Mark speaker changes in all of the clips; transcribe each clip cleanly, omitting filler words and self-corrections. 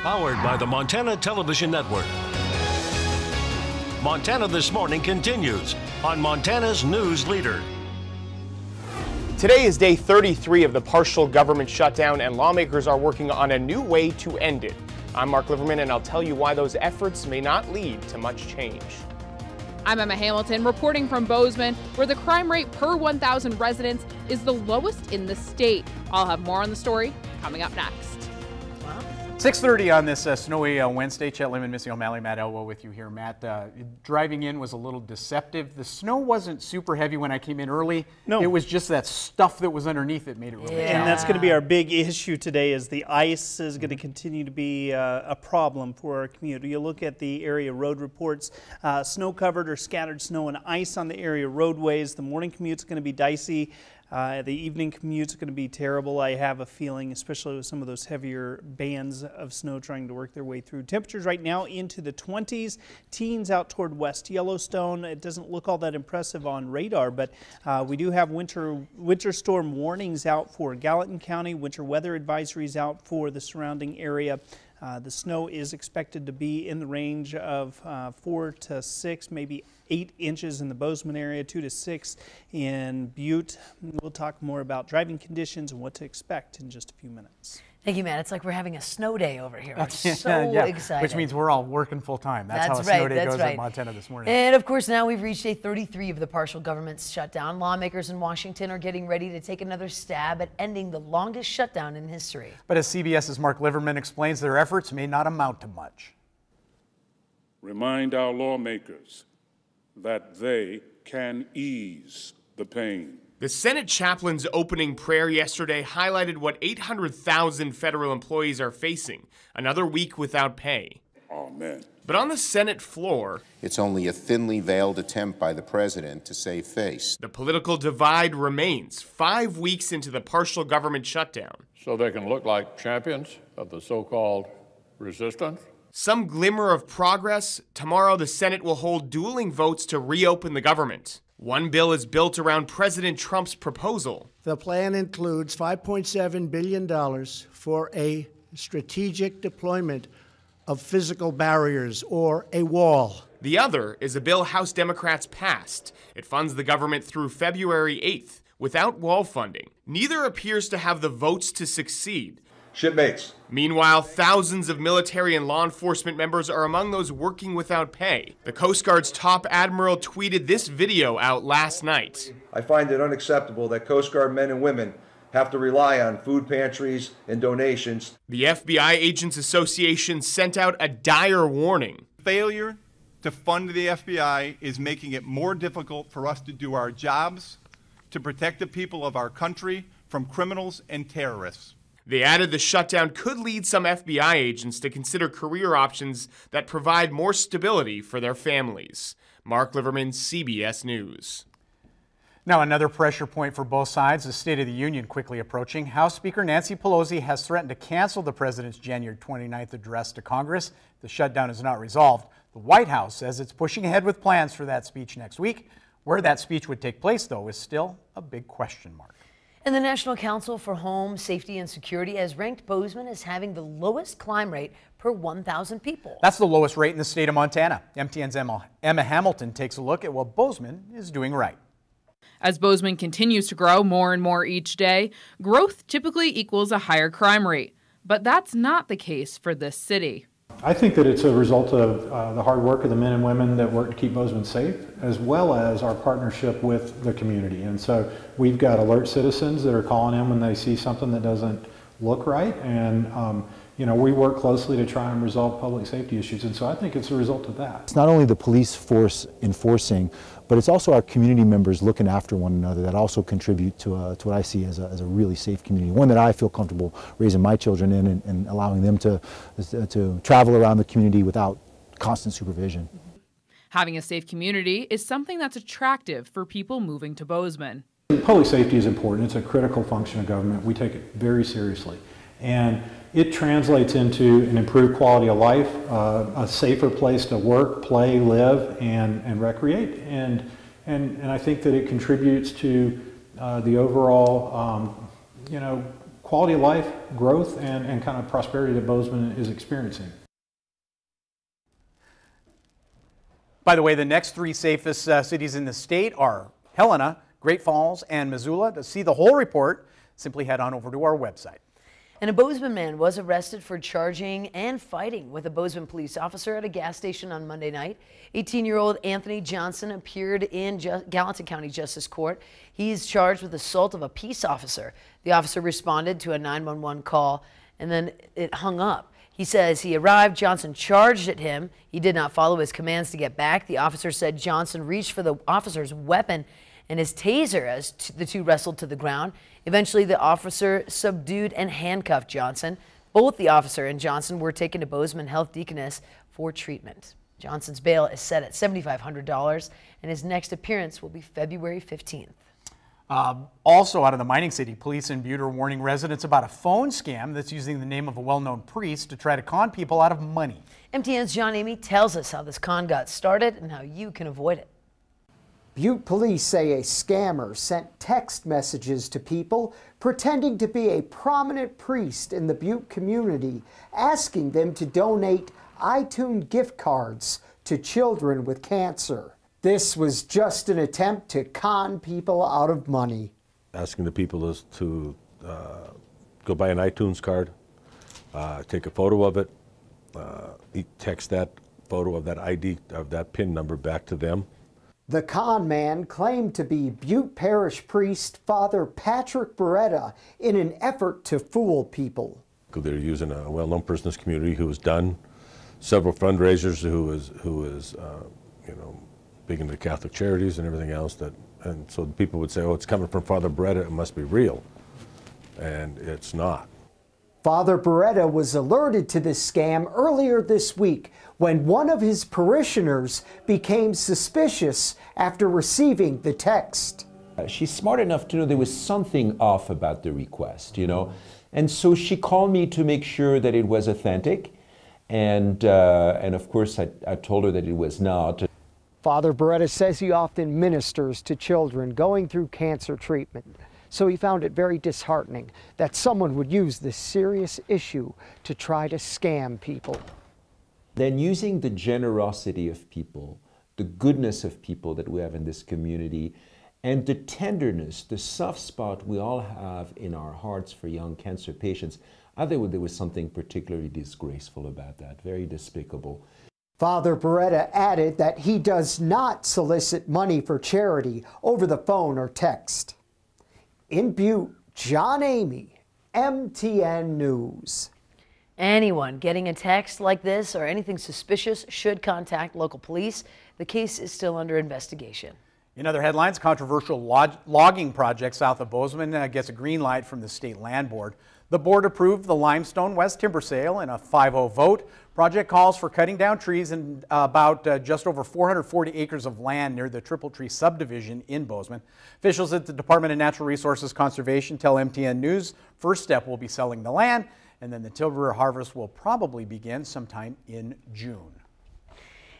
Speaker 1: Powered by the Montana Television Network. Montana This Morning continues on Montana's News Leader.
Speaker 2: Today is day 33 of the partial government shutdown, and lawmakers are working on a new way to end it. I'm Mark Liverman, and I'll tell you why those efforts may not lead to much change.
Speaker 3: I'm Emma Hamilton reporting from Bozeman, where the crime rate per 1,000 residents is the lowest in the state. I'll have more on the story coming up next.
Speaker 4: 6:30 on this snowy Wednesday. Chet Lemon, Missy O'Malley, Matt Elwell with you here. Matt, driving in was a little deceptive. The snow wasn't super heavy when I came in early.
Speaker 5: No.
Speaker 4: It was just that stuff that was underneath that made it really
Speaker 5: And that's going to be our big issue today, is the ice is going to continue to be a problem for our community. You look at the area road reports, snow-covered or scattered snow and ice on the area roadways. The morning commute's going to be dicey. The evening commute's going to be terrible, I have a feeling, especially with some of those heavier bands of snow trying to work their way through. Temperatures right now into the 20s, teens out toward West Yellowstone. It doesn't look all that impressive on radar, but we do have winter storm warnings out for Gallatin County, winter weather advisories out for the surrounding area. The snow is expected to be in the range of 4 to 6, maybe 8 inches in the Bozeman area, 2 to 6 in Butte. We'll talk more about driving conditions and what to expect in just a few minutes.
Speaker 6: Thank you, Matt. It's like we're having a snow day over here. We're so excited.
Speaker 4: Which means we're all working full time. That's how a snow day goes in Montana this morning.
Speaker 6: And of course, now we've reached day 33 of the partial government shutdown. Lawmakers in Washington are getting ready to take another stab at ending the longest shutdown in history.
Speaker 4: But as CBS's Mark Liverman explains, their efforts may not amount to much.
Speaker 7: Remind our lawmakers that they can ease the pain.
Speaker 8: The Senate chaplain's opening prayer yesterday highlighted what 800,000 federal employees are facing, another week without pay.
Speaker 7: Amen.
Speaker 8: But on the Senate floor,
Speaker 9: it's only a thinly veiled attempt by the president to save face.
Speaker 8: The political divide remains 5 weeks into the partial government shutdown.
Speaker 10: So they can look like champions of the so-called resistance?
Speaker 8: Some glimmer of progress. Tomorrow, the Senate will hold dueling votes to reopen the government. One bill is built around President Trump's proposal.
Speaker 11: The plan includes $5.7 billion for a strategic deployment of physical barriers, or a wall.
Speaker 8: The other is a bill House Democrats passed. It funds the government through February 8th without wall funding. Neither appears to have the votes to succeed.
Speaker 12: Shipmates.
Speaker 8: Meanwhile, thousands of military and law enforcement members are among those working without pay. The Coast Guard's top admiral tweeted this video out last night.
Speaker 12: I find it unacceptable that Coast Guard men and women have to rely on food pantries and donations.
Speaker 8: The FBI Agents Association sent out a dire warning.
Speaker 13: Failure to fund the FBI is making it more difficult for us to do our jobs, to protect the people of our country from criminals and terrorists.
Speaker 8: They added the shutdown could lead some FBI agents to consider career options that provide more stability for their families. Mark Liverman, CBS News.
Speaker 4: Now another pressure point for both sides, the State of the Union quickly approaching. House Speaker Nancy Pelosi has threatened to cancel the president's January 29th address to Congress. The shutdown is not resolved. The White House says it's pushing ahead with plans for that speech next week. Where that speech would take place, though, is still a big question mark.
Speaker 6: And the National Council for Home Safety and Security has ranked Bozeman as having the lowest crime rate per 1,000 people.
Speaker 4: That's the lowest rate in the state of Montana. MTN's Emma Hamilton takes a look at what Bozeman is doing right.
Speaker 3: As Bozeman continues to grow more and more each day, growth typically equals a higher crime rate. But that's not the case for this city.
Speaker 14: I think that it's a result of the hard work of the men and women that work to keep Bozeman safe, as well as our partnership with the community. And so we've got alert citizens that are calling in when they see something that doesn't look right. And you know, we work closely to try and resolve public safety issues. And so I think it's a result of that.
Speaker 15: It's not only the police force enforcing, but it's also our community members looking after one another that also contribute to what I see as a really safe community, one that I feel comfortable raising my children in and allowing them to travel around the community without constant supervision.
Speaker 3: Having a safe community is something that's attractive for people moving to Bozeman.
Speaker 14: Public safety is important. It's a critical function of government. We take it very seriously. And it translates into an improved quality of life, a safer place to work, play, live, and recreate. And I think that it contributes to the overall, quality of life, growth, and kind of prosperity that Bozeman is experiencing.
Speaker 4: By the way, the next 3 safest cities in the state are Helena, Great Falls, and Missoula. To see the whole report, simply head on over to our website.
Speaker 6: And a Bozeman man was arrested for charging and fighting with a Bozeman police officer at a gas station on Monday night. 18-year-old Anthony Johnson appeared in Gallatin County Justice Court. He's charged with assault of a peace officer. The officer responded to a 911 call and then it hung up. He says he arrived, Johnson charged at him. He did not follow his commands to get back. The officer said Johnson reached for the officer's weapon and his taser as the two wrestled to the ground. Eventually, the officer subdued and handcuffed Johnson. Both the officer and Johnson were taken to Bozeman Health Deaconess for treatment. Johnson's bail is set at $7,500, and his next appearance will be February 15th.
Speaker 4: Also out of the mining city, police in Butte are warning residents about a phone scam that's using the name of a well-known priest to try to con people out of money.
Speaker 6: MTN's John Amy tells us how this con got started and how you can avoid it.
Speaker 16: Butte police say a scammer sent text messages to people pretending to be a prominent priest in the Butte community, asking them to donate iTunes gift cards to children with cancer. This was just an attempt to con people out of money.
Speaker 17: Asking the people to go buy an iTunes card, take a photo of it, text that photo of that ID, of that PIN number back to them.
Speaker 16: The con man claimed to be Butte Parish priest Father Patrick Beretta in an effort to fool people.
Speaker 17: They're using a well-known person in this community who has done several fundraisers, who is you know, big into Catholic charities and everything else. And so people would say, oh, it's coming from Father Beretta, it must be real. And it's not.
Speaker 16: Father Beretta was alerted to this scam earlier this week when one of his parishioners became suspicious after receiving the text.
Speaker 18: She's smart enough to know there was something off about the request, you know, and so she called me to make sure that it was authentic, and of course I told her that it was not.
Speaker 16: Father Beretta says he often ministers to children going through cancer treatment. So he found it very disheartening that someone would use this serious issue to try to scam people.
Speaker 18: Then using the generosity of people, the goodness of people that we have in this community, and the tenderness, the soft spot we all have in our hearts for young cancer patients, I think there was something particularly disgraceful about that, very despicable.
Speaker 16: Father Beretta added that he does not solicit money for charity over the phone or text. In Butte, John Amy, MTN News.
Speaker 6: Anyone getting a text like this or anything suspicious should contact local police. The case is still under investigation.
Speaker 4: In other headlines, controversial logging project south of Bozeman gets a green light from the State Land Board. The board approved the Limestone West timber sale in a 5-0 vote. Project calls for cutting down trees in about just over 440 acres of land near the Triple Tree subdivision in Bozeman. Officials at the Department of Natural Resources Conservation tell MTN News first step will be selling the land, and then the timber harvest will probably begin sometime in June.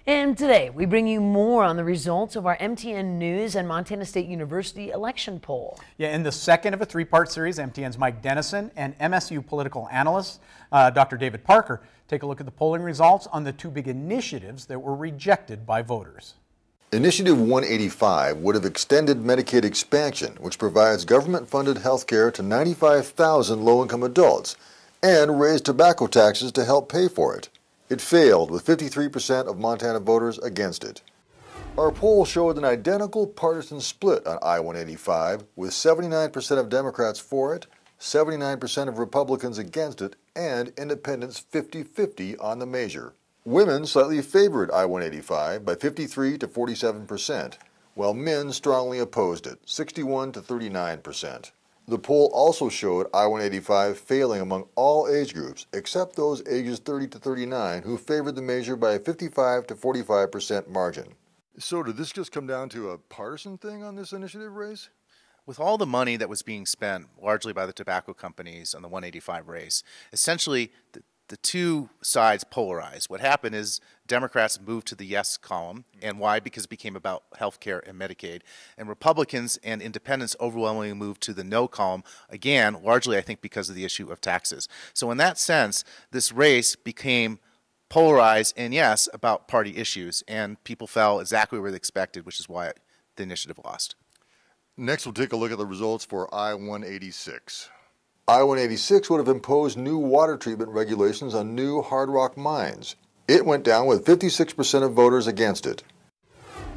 Speaker 6: And today we bring you more on the results of our MTN News and Montana State University election poll.
Speaker 4: Yeah, in the second of a 3-part series, MTN's Mike Dennison and MSU political analyst Dr. David Parker take a look at the polling results on the 2 big initiatives that were rejected by voters.
Speaker 19: Initiative 185 would have extended Medicaid expansion, which provides government-funded health care to 95,000 low-income adults, and raised tobacco taxes to help pay for it. It failed, with 53% of Montana voters against it. Our poll showed an identical partisan split on I-185, with 79% of Democrats for it, 79% of Republicans against it, and independents 50-50 on the measure. Women slightly favored I-185 by 53 to 47%, while men strongly opposed it, 61 to 39%. The poll also showed I-185 failing among all age groups, except those ages 30 to 39 who favored the measure by a 55 to 45% margin. So did this just come down to a partisan thing on this initiative race?
Speaker 20: With all the money that was being spent, largely by the tobacco companies on the 185 race, essentially the two sides polarized. What happened is Democrats moved to the yes column. And why? Because it became about health care and Medicaid. And Republicans and independents overwhelmingly moved to the no column, again, largely I think because of the issue of taxes. So in that sense, this race became polarized and, yes, about party issues. And people fell exactly where they expected, which is why the initiative lost.
Speaker 19: Next, we'll take a look at the results for I-186. I-186 would have imposed new water treatment regulations on new hard rock mines. It went down with 56% of voters against it.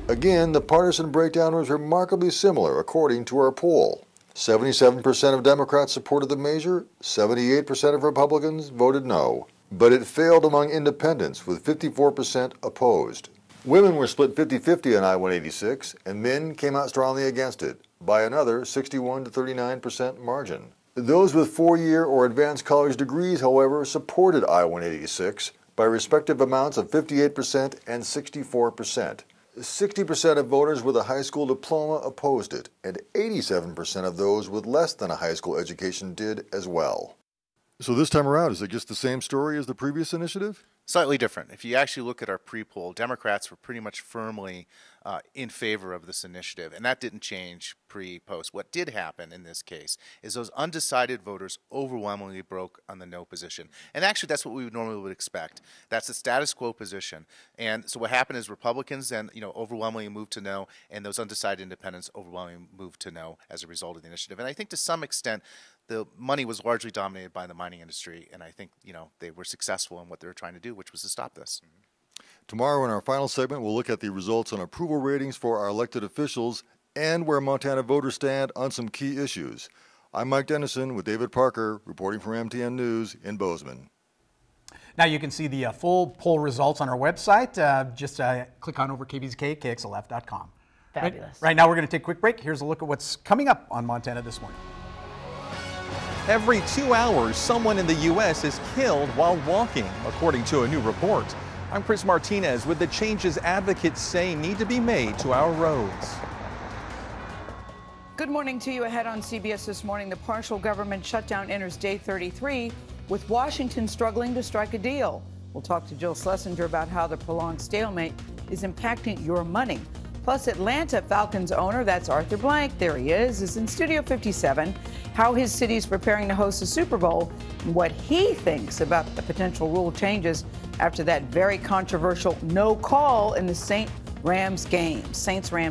Speaker 19: Again, the partisan breakdown was remarkably similar according to our poll. 77% of Democrats supported the measure, 78% of Republicans voted no. But it failed among independents with 54% opposed. Women were split 50-50 on I-186, and men came out strongly against it by another 61 to 39% margin. Those with four-year or advanced college degrees, however, supported I-186 by respective amounts of 58% and 64%. 60% of voters with a high school diploma opposed it, and 87% of those with less than a high school education did as well. So this time around, is it just the same story as the previous initiative?
Speaker 20: Slightly different. If you actually look at our pre-poll, Democrats were pretty much firmly in favor of this initiative, and that didn't change pre-post. What did happen in this case is those undecided voters overwhelmingly broke on the no position. And actually, that's what we normally would expect. That's the status quo position. And so what happened is Republicans then, overwhelmingly moved to no, and those undecided independents overwhelmingly moved to no as a result of the initiative. And I think to some extent, the money was largely dominated by the mining industry, and I think, they were successful in what they were trying to do, which was to stop this.
Speaker 19: Tomorrow in our final segment, we'll look at the results on approval ratings for our elected officials and where Montana voters stand on some key issues. I'm Mike Dennison with David Parker, reporting from MTN News in Bozeman.
Speaker 4: Now you can see the full poll results on our website. Just click on over KBZK, KXLF.com.
Speaker 6: Fabulous.
Speaker 4: Right now we're going to take a quick break. Here's a look at what's coming up on Montana this morning.
Speaker 21: Every 2 hours, someone in the U.S. is killed while walking, according to a new report. I'm Chris Martinez with the changes advocates say need to be made to our roads.
Speaker 22: Good morning to you. Ahead on CBS this morning, the partial government shutdown enters day 33, with Washington struggling to strike a deal. We'll talk to Jill Schlesinger about how the prolonged stalemate is impacting your money. Plus, Atlanta Falcons owner, that's Arthur Blank, there he is in Studio 57, how his city is preparing to host the Super Bowl and what he thinks about the potential rule changes after that very controversial no call in the Saints-Rams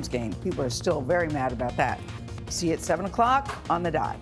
Speaker 22: game. People are still very mad about that. See you at 7 o'clock on the dot.